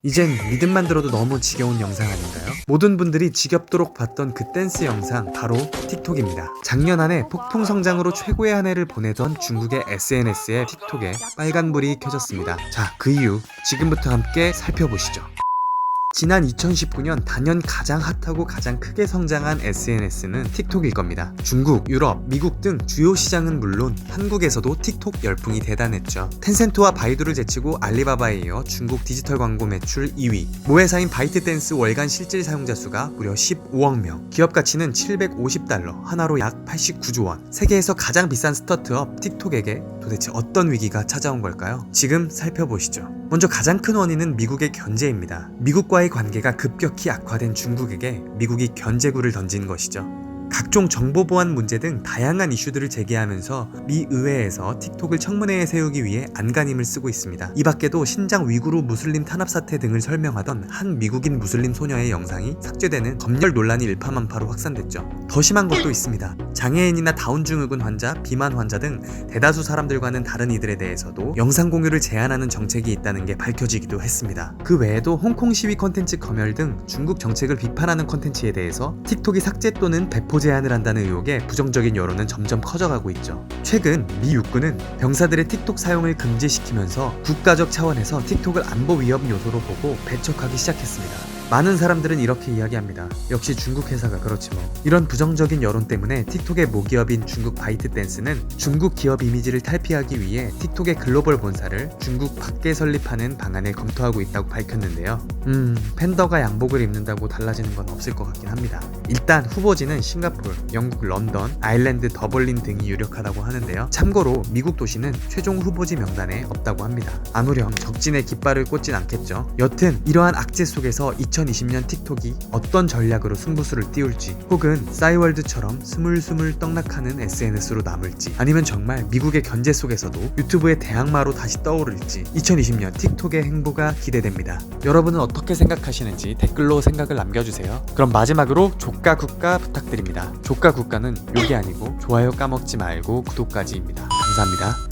이젠 믿음만 들어도 너무 지겨운 영상 아닌가요? 모든 분들이 지겹도록 봤던 그 댄스 영상 바로 틱톡입니다. 작년 한 해 폭풍 성장으로 최고의 한 해를 보내던 중국의 SNS에 틱톡에 빨간불이 켜졌습니다. 자, 그 이유 지금부터 함께 살펴보시죠. 지난 2019년 단연 가장 핫하고 가장 크게 성장한 SNS는 틱톡일 겁니다. 중국, 유럽, 미국 등 주요 시장은 물론 한국에서도 틱톡 열풍이 대단했죠. 텐센트와 바이두를 제치고 알리바바에 이어 중국 디지털 광고 매출 2위, 모회사인 바이트댄스 월간 실질 사용자 수가 무려 15억 명, 기업 가치는 750달러, 하나로 약 89조 원. 세계에서 가장 비싼 스타트업 틱톡에게 도대체 어떤 위기가 찾아온 걸까요? 지금 살펴보시죠. 먼저 가장 큰 원인은 미국의 견제입니다. 미국과의 관계가 급격히 악화된 중국에게 미국이 견제구를 던진 것이죠. 각종 정보 보안 문제 등 다양한 이슈들을 제기하면서 미 의회에서 틱톡을 청문회에 세우기 위해 안간힘을 쓰고 있습니다. 이 밖에도 신장 위구르 무슬림 탄압 사태 등을 설명하던 한 미국인 무슬림 소녀의 영상이 삭제되는 검열 논란이 일파만파로 확산됐죠. 더 심한 것도 있습니다. 장애인이나 다운증후군 환자, 비만 환자 등 대다수 사람들과는 다른 이들에 대해서도 영상 공유를 제한하는 정책이 있다는 게 밝혀지기도 했습니다. 그 외에도 홍콩 시위 콘텐츠 검열 등 중국 정책을 비판하는 콘텐츠에 대해서 틱톡이 삭제 또는 배포 제한을 한다는 의혹에 부정적인 여론은 점점 커져가고 있죠. 최근 미 육군은 병사들의 틱톡 사용을 금지시키면서 국가적 차원에서 틱톡을 안보 위협 요소로 보고 배척하기 시작했습니다. 많은 사람들은 이렇게 이야기합니다. 역시 중국 회사가 그렇지 뭐. 이런 부정적인 여론 때문에 틱톡의 모기업인 중국 바이트댄스는 중국 기업 이미지를 탈피하기 위해 틱톡의 글로벌 본사를 중국 밖에 설립하는 방안을 검토하고 있다고 밝혔는데요. 팬더가 양복을 입는다고 달라지는 건 없을 것 같긴 합니다. 일단 후보지는 싱가포르, 영국 런던, 아일랜드 더블린 등이 유력하다고 하는데요. 참고로 미국 도시는 최종 후보지 명단에 없다고 합니다. 아무렴 적진에 깃발을 꽂진 않겠죠. 여튼 이러한 악재 속에서 2020년 틱톡이 어떤 전략으로 승부수를 띄울지, 혹은 싸이월드처럼 스물스물 떡락하는 SNS로 남을지, 아니면 정말 미국의 견제 속에서도 유튜브의 대항마로 다시 떠오를지 2020년 틱톡의 행보가 기대됩니다. 여러분은 어떻게 생각하시는지 댓글로 생각을 남겨주세요. 그럼 마지막으로 조카 국가 부탁드립니다. 조카 국가는 욕이 아니고 좋아요 까먹지 말고 구독까지입니다. 감사합니다.